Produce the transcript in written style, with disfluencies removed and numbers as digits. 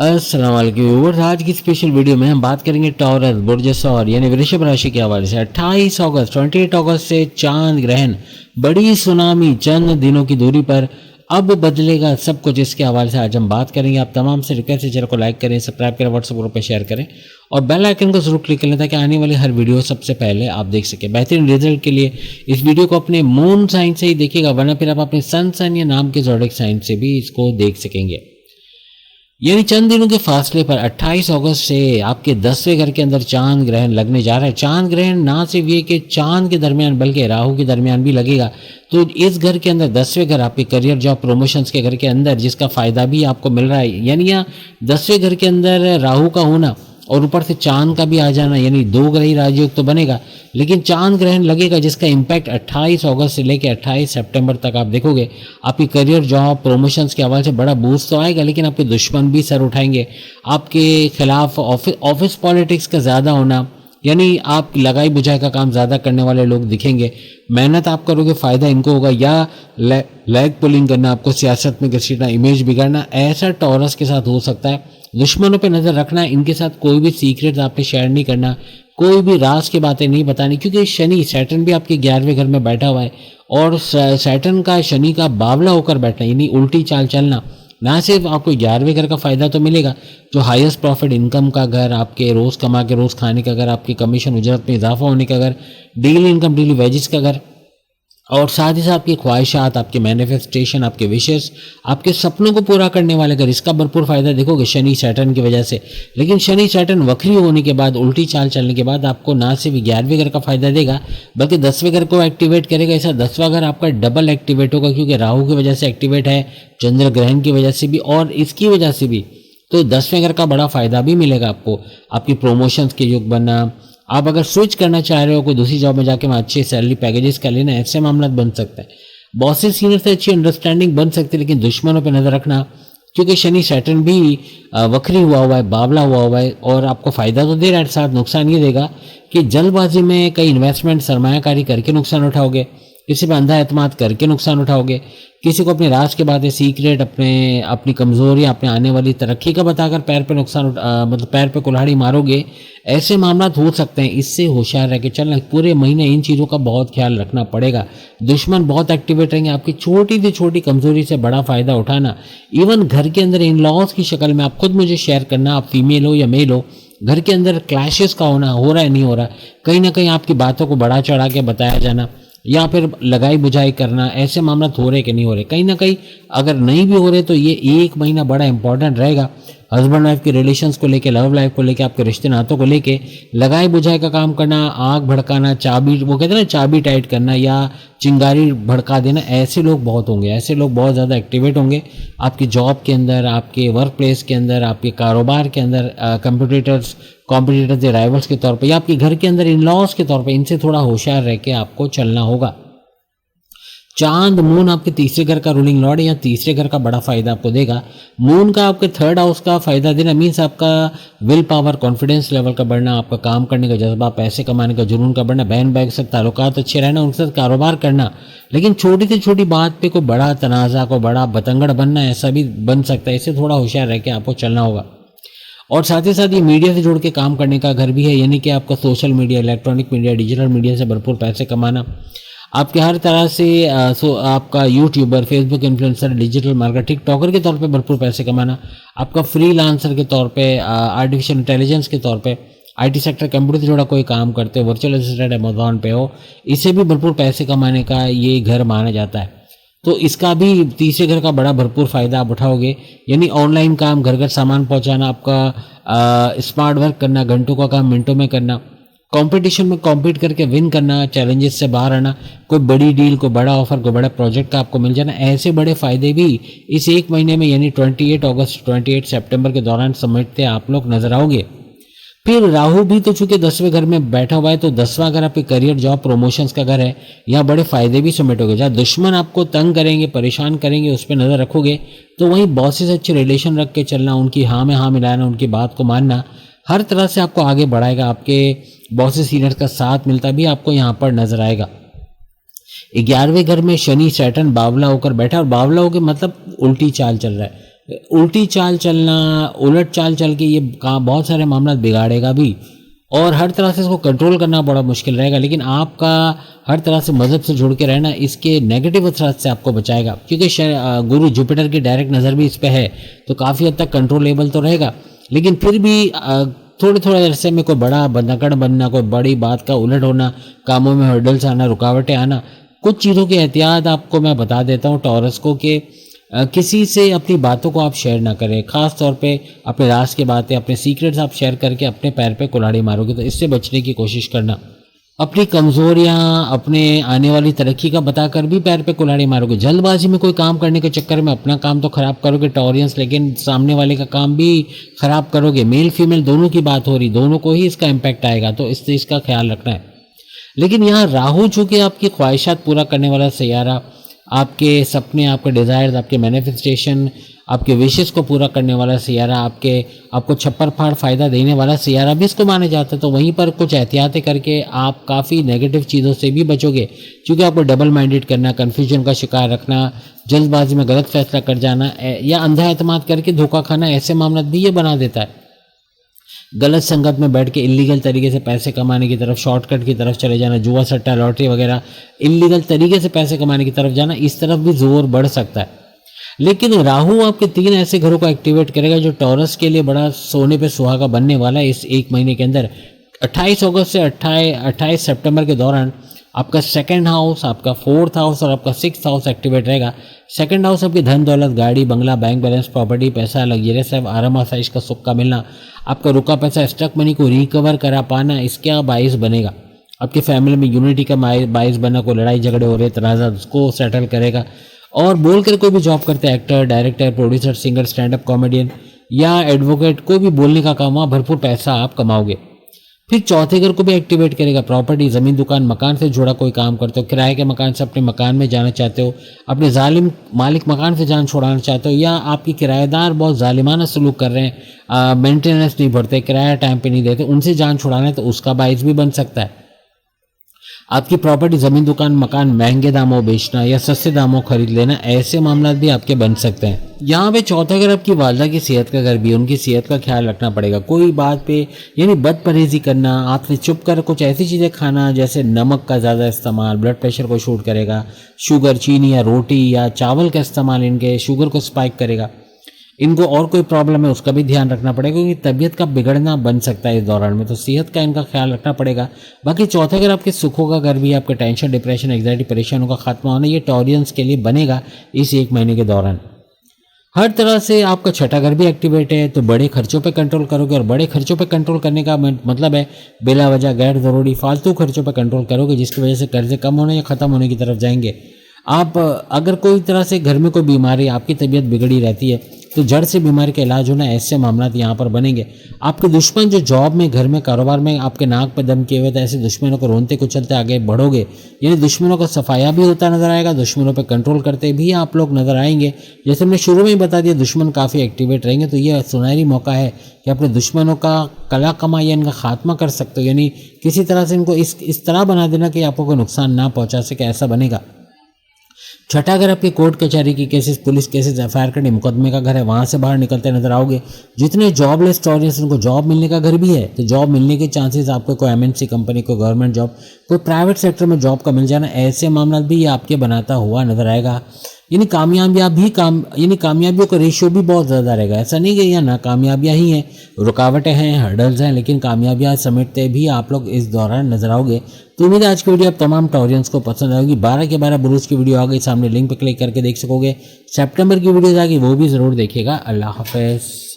अस्सलाम वालेकुम व्यूअर्स। आज की स्पेशल वीडियो में हम बात करेंगे टॉरस बुर्ज सौर यानी वृषभ राशि के हवाले से 28 अगस्त 28 अगस्त से चांद ग्रहण बड़ी सुनामी चंद दिनों की दूरी पर अब बदलेगा सब कुछ। इसके हवाले से आज हम बात करेंगे। आप तमाम से रिक्वेस्ट है चैनल को लाइक करें, सब्सक्राइब करें, व्हाट्सएप ग्रुप पे शेयर करें और बेल आइकन को जरूर क्लिक करें ताकि आने वाली हर वीडियो सबसे पहले आप देख सकें। बेहतरीन रिजल्ट के लिए इस वीडियो को अपने मून साइन से ही देखिएगा, वरना फिर आप अपने सन साइन या नाम के ज़ोडिएक साइन से भी इसको देख सकेंगे। यानी चंद दिनों के फासले पर 28 अगस्त से आपके 10वें घर के अंदर चांद ग्रहण लगने जा रहा है। चांद ग्रहण ना सिर्फ ये कि चांद के दरमियान बल्कि राहु के दरमियान भी लगेगा। तो इस घर के अंदर 10वें घर आपके करियर जॉब प्रमोशंस के घर के अंदर जिसका फायदा भी आपको मिल रहा है। यानी यहाँ 10वें घर के अंदर राहु का होना और ऊपर से चांद का भी आ जाना, यानी दो ग्रही राजयोग तो बनेगा, लेकिन चांद ग्रहण लगेगा जिसका इम्पैक्ट 28 अगस्त से लेकर 28 सितंबर तक आप देखोगे। आपकी करियर जॉब प्रमोशंस के हवाले से बड़ा बूस्ट तो आएगा, लेकिन आपके दुश्मन भी सर उठाएंगे। आपके खिलाफ ऑफिस पॉलिटिक्स का ज़्यादा होना, यानी आप लगाई बुझाई का काम ज़्यादा करने वाले लोग दिखेंगे। मेहनत आप करोगे, फ़ायदा इनको होगा, या लैग पुलिंग करना, आपको सियासत में घसीटना, इमेज बिगाड़ना, ऐसा टॉरस के साथ हो सकता है। दुश्मनों पे नज़र रखना, इनके साथ कोई भी सीक्रेट आपने शेयर नहीं करना, कोई भी राज की बातें नहीं बतानी, क्योंकि शनि सैटर्न भी आपके 11वें घर में बैठा हुआ है और सैटर्न का शनि का बावला होकर बैठना यानी उल्टी चाल चलना, ना सिर्फ आपको 11वें घर का फ़ायदा तो मिलेगा, जो हाईएस्ट प्रॉफिट इनकम का घर, आपके रोज़ कमा के रोज़ खाने का घर, आपकी कमीशन उजरत में इजाफा होने का घर, डेली इनकम डेली वेजेस का घर, और साथ ही साथ आपकी ख्वाहिशात, आपके मैनिफेस्टेशन, आपके विशेष, आपके सपनों को पूरा करने वाले घर, इसका भरपूर फायदा देखोगे शनि सैटर्न की वजह से। लेकिन शनि सैटर्न वक्री होने के बाद, उल्टी चाल चलने के बाद आपको ना सिर्फ 11वें घर का फायदा देगा बल्कि 10वें घर को एक्टिवेट करेगा। ऐसा 10वां घर आपका डबल एक्टिवेट होगा, क्योंकि राहु की वजह से एक्टिवेट है, चंद्र ग्रहण की वजह से भी और इसकी वजह से भी। तो 10वें घर का बड़ा फायदा भी मिलेगा आपको, आपकी प्रमोशंस के युग बनना। आप अगर स्विच करना चाह रहे हो, कोई दूसरी जॉब में जाके वहाँ अच्छे सैलरी पैकेजेस का लेना, ऐसे मामला बन सकता है। बॉसेस सीनियर से अच्छी अंडरस्टैंडिंग बन सकती है, लेकिन दुश्मनों पे नज़र रखना, क्योंकि शनि सैटर्न भी वक्री हुआ है, बावला हुआ है और आपको फ़ायदा तो दे रहा है, साथ नुकसान ये देगा कि जल्दबाजी में कई इन्वेस्टमेंट सरमायाकारी करके नुकसान उठाओगे, किसी पर अंधा एतमाद करके नुकसान उठाओगे, किसी को अपने राज के बातें सीक्रेट, अपनी कमज़ोरी, अपने आने वाली तरक्की का बताकर पैर पे नुकसान मतलब पैर पे कुल्हाड़ी मारोगे। ऐसे मामला हो सकते हैं, इससे होशियार रह के चलना। पूरे महीने इन चीज़ों का बहुत ख्याल रखना पड़ेगा। दुश्मन बहुत एक्टिवेट रहेंगे, आपकी छोटी से छोटी कमज़ोरी से बड़ा फ़ायदा उठाना। इवन घर के अंदर इन लॉज की शक्ल में आप खुद मुझे शेयर करना, आप फीमेल हो या मेल हो, घर के अंदर क्लैशेस का होना, हो रहा है नहीं हो रहा, कहीं ना कहीं आपकी बातों को बढ़ा चढ़ा के बताया जाना या फिर लगाई बुझाई करना, ऐसे मामला हो रहे कि नहीं हो रहे। कहीं ना कहीं अगर नहीं भी हो रहे तो ये एक महीना बड़ा इंपॉर्टेंट रहेगा। हस्बैंड वाइफ के रिलेशंस को लेके, लव लाइफ को लेके, आपके रिश्ते नातों को लेके लगाई बुझाई का काम करना, आग भड़काना, चाबी, वो कहते हैं ना चाबी टाइट करना या चिंगारी भड़का देना, ऐसे लोग बहुत होंगे, ऐसे लोग बहुत ज़्यादा एक्टिवेट होंगे आपकी जॉब के अंदर, आपके वर्क प्लेस के अंदर, आपके कारोबार के अंदर, कॉम्पिटिटर्स या राइवल्स के तौर पे, या आपके घर के अंदर इन लॉज के तौर पे। इनसे थोड़ा होशियार रह के आपको चलना होगा। चांद मून आपके तीसरे घर का रूलिंग लॉर्ड है, या तीसरे घर का बड़ा फायदा आपको देगा। मून का आपके थर्ड हाउस का फायदा देना मीन्स आपका विल पावर, कॉन्फिडेंस लेवल का बढ़ना, आपका काम करने का जज्बा, पैसे कमाने का जुनून का बढ़ना, बहन भाई के साथ ताल्लुकात अच्छे रहना, उनके साथ कारोबार करना। लेकिन छोटी से छोटी बात पे कोई बड़ा तनाज़ा, को बड़ा बतंगड़ बनना, ऐसा भी बन सकता है। इससे थोड़ा होशियार रह के आपको चलना होगा। और साथ ही साथ ये मीडिया से जुड़ के काम करने का घर भी है, यानी कि आपका social media, electronic media, digital media से भरपूर पैसे कमाना, आपके हर तरह से आपका YouTuber, Facebook influencer, digital marketer, TikToker के तौर पे भरपूर पैसे कमाना, आपका फ्रीलांसर के तौर पे, आर्टिफिशियल इंटेलिजेंस के तौर पे, आईटी सेक्टर, कंप्यूटर से जुड़ा कोई काम करते हो, वर्चुअल असिस्टेंट अमेजॉन पे हो, इससे भी भरपूर पैसे कमाने का ये घर माना जाता है। तो इसका भी तीसरे घर का बड़ा भरपूर फ़ायदा आप उठाओगे। यानी ऑनलाइन काम, घर घर सामान पहुंचाना, आपका स्मार्ट वर्क करना, घंटों का काम मिनटों में करना, कंपटीशन में कॉम्पीट करके विन करना, चैलेंजेस से बाहर आना, कोई बड़ी डील, कोई बड़ा ऑफर, कोई बड़ा प्रोजेक्ट का आपको मिल जाना, ऐसे बड़े फ़ायदे भी इस एक महीने में यानी 28 अगस्त 28 सितंबर के दौरान समेटते आप लोग नजर आओगे। फिर राहु भी तो चूंकि 10वें घर में बैठा हुआ है, तो 10वां घर आपके करियर जॉब प्रमोशंस का घर है, यहाँ बड़े फायदे भी समेटोगे। जहाँ दुश्मन आपको तंग करेंगे, परेशान करेंगे, उस पर नज़र रखोगे, तो वहीं बॉसेस से अच्छे रिलेशन रख के चलना, उनकी हाँ में हाँ मिलाना, उनकी बात को मानना, हर तरह से आपको आगे बढ़ाएगा। आपके बॉसेस सीनियर्स का साथ मिलता भी आपको यहाँ पर नजर आएगा। 11वें घर में शनि सैटर्न बावला होकर बैठा, और बावला होकर मतलब उल्टी चाल चल रहा है। उल्टी चाल चलना, उलट चाल चल के ये बहुत सारे मामला बिगाड़ेगा भी, और हर तरह से इसको कंट्रोल करना बड़ा मुश्किल रहेगा। लेकिन आपका हर तरह से मज़हब से जुड़ के रहना इसके नेगेटिव असरात से आपको बचाएगा, क्योंकि गुरु जुपिटर की डायरेक्ट नज़र भी इस पर है, तो काफ़ी हद तक कंट्रोलेबल तो रहेगा। लेकिन फिर भी थोड़े थोड़े अरसे में कोई बड़ा बनकड़ बनना, कोई बड़ी बात का उलट होना, कामों में हर्डल्स आना, रुकावटें आना, कुछ चीज़ों की एहतियात आपको मैं बता देता हूँ टॉरस को कि किसी से अपनी बातों को आप शेयर ना करें, ख़ास तौर पे अपने राज की बातें, अपने सीक्रेट्स आप शेयर करके अपने पैर पे कुल्हाड़ी मारोगे, तो इससे बचने की कोशिश करना। अपनी कमज़ोरियाँ, अपने आने वाली तरक्की का बताकर भी पैर पे कुल्हाड़ी मारोगे। जल्दबाजी में कोई काम करने के चक्कर में अपना काम तो ख़राब करोगे टॉरियंस, लेकिन सामने वाले का काम भी ख़राब करोगे। मेल फीमेल दोनों की बात हो रही, दोनों को ही इसका इम्पैक्ट आएगा, तो इस चीज़ का ख्याल रखना है। लेकिन यहाँ राहु चूँकि आपकी ख्वाहिशात पूरा करने वाला सैयारा, आपके सपने, आपके डिज़ायर्स, आपके मैनिफेस्टेशन, आपके विशेष को पूरा करने वाला सैयारा, आपको छप्पर फाड़ फ़ायदा देने वाला सैयारा भी इसको माना जाता है। तो वहीं पर कुछ एहतियातें करके आप काफ़ी नेगेटिव चीज़ों से भी बचोगे, क्योंकि आपको डबल माइंडेड करना, कन्फ्यूजन का शिकार रखना, जल्दबाजी में गलत फैसला कर जाना या अंधा एतमाद करके धोखा खाना, ऐसे मामला भी ये बना देता है। गलत संगत में बैठ के इलीगल तरीके से पैसे कमाने की तरफ, शॉर्टकट की तरफ चले जाना, जुआ सट्टा लॉटरी वगैरह इलीगल तरीके से पैसे कमाने की तरफ जाना, इस तरफ भी जोर बढ़ सकता है। लेकिन राहु आपके 3 ऐसे घरों को एक्टिवेट करेगा जो टॉरस के लिए बड़ा सोने पे सुहागा बनने वाला है इस एक महीने के अंदर। 28 अगस्त से 28 सितंबर के दौरान आपका सेकंड हाउस, आपका 4th हाउस और आपका 6th हाउस एक्टिवेट रहेगा। सेकंड हाउस आपकी धन दौलत, गाड़ी बंगला, बैंक बैलेंस, प्रॉपर्टी, पैसा, लग्जरियस लाइफ, आराम आसाइश का सुख का मिलना, आपका रुका पैसा, स्टक मनी को रिकवर करा पाना, इसका बाइस बनेगा। आपकी फैमिली में यूनिटी का बाइस बना, कोई लड़ाई झगड़े हो रहे तनाज़ा उसको सेटल करेगा। और बोल कर कोई भी जॉब करते हैं, actor, director, producer, singer, stand up comedian या एडवोकेट, कोई भी बोलने का काम हुआ, भरपूर पैसा आप कमाओगे। फिर चौथे घर को भी एक्टिवेट करेगा। प्रॉपर्टी, ज़मीन, दुकान, मकान से जुड़ा कोई काम करते हो, किराए के मकान से अपने मकान में जाना चाहते हो, अपने जालिम मालिक मकान से जान छुड़ाना चाहते हो, या आपके किराएदार बहुत जालिमाना सलूक कर रहे हैं, मेंटेनेंस नहीं भरते, किराया टाइम पे नहीं देते, उनसे जान छुड़ाना है, तो उसका बाइस भी बन सकता है। आपकी प्रॉपर्टी, ज़मीन, दुकान, मकान महंगे दामों बेचना या सस्ते दामों खरीद लेना, ऐसे मामला भी आपके बन सकते हैं। यहाँ पे चौथा घर आपकी वालदा की सेहत का घर भी है, उनकी सेहत का ख्याल रखना पड़ेगा। कोई बात पे यानी बदपरहेज़ी करना, आँख से चुप कर कुछ ऐसी चीज़ें खाना जैसे नमक का ज़्यादा इस्तेमाल ब्लड प्रेशर को शूट करेगा, शुगर, चीनी या रोटी या चावल का इस्तेमाल इनके शुगर को स्पाइक करेगा। इनको और कोई प्रॉब्लम है उसका भी ध्यान रखना पड़ेगा, क्योंकि तबीयत का बिगड़ना बन सकता है इस दौरान में, तो सेहत का इनका ख्याल रखना पड़ेगा। बाकी चौथा घर आपके सुखों का घर भी, आपके टेंशन, डिप्रेशन, एंग्जाइटी, परेशानों का खात्मा होना, ये टॉरियंस के लिए बनेगा इस एक महीने के दौरान। हर तरह से आपका छठा घर भी एक्टिवेट है, तो बड़े खर्चों पे कंट्रोल करोगे, और बड़े खर्चों पे कंट्रोल करने का मतलब है बिला वजह गैर ज़रूरी फालतू खर्चों पे कंट्रोल करोगे, जिसकी वजह से कर्जे कम होने या ख़त्म होने की तरफ जाएंगे। आप अगर कोई तरह से घर में कोई बीमारी, आपकी तबीयत बिगड़ी रहती है, तो जड़ से बीमारी का इलाज होना, ऐसे मामला यहाँ पर बनेंगे। आपके दुश्मन जो जॉब में, घर में, कारोबार में आपके नाक पर दम किए हुए थे, ऐसे दुश्मनों को रोनते कुचलते आगे बढ़ोगे, यानी दुश्मनों का सफाया भी होता नजर आएगा, दुश्मनों पर कंट्रोल करते भी आप लोग नजर आएंगे। जैसे हमने शुरू में ही बता दिया, दुश्मन काफ़ी एक्टिवेट रहेंगे, तो ये सुनहरी मौका है कि अपने दुश्मनों का कला कमा या इनका खात्मा कर सकते हो, यानी किसी तरह से इनको इस तरह बना देना कि आपको कोई नुकसान ना पहुँचा सके, ऐसा बनेगा। छठा घर आपके कोर्ट कचहरी की केसेस, पुलिस केसेस, एफआईआर करने, मुकदमे का घर है, वहाँ से बाहर निकलते नजर आओगे। जितने जॉबलेस टॉरियंस उनको जॉब मिलने का घर भी है, तो जॉब मिलने के चांसेस आपको कोई एमएनसी कंपनी, कोई गवर्नमेंट जॉब, कोई प्राइवेट सेक्टर में जॉब का मिल जाना, ऐसे मामला भी ये आपके बनाता हुआ नजर आएगा। यानी कामयाबियों का रेशियो भी बहुत ज़्यादा रहेगा। ऐसा नहीं कि यहाँ नाकामयाबियाँ ही हैं, रुकावटें हैं, हर्डल्स हैं, लेकिन कामयाबियाँ समेटते भी आप लोग इस दौरान नजर आओगे। तो उम्मीद है आज की वीडियो आप तमाम टॉरियंस को पसंद आएगी। 12 के 12 बुरुज की वीडियो आ गई, सामने लिंक पर क्लिक करके देख सकोगे। सितंबर की वीडियोज़ आ गई, वो भी ज़रूर देखिएगा। अल्लाह हाफ़िज़।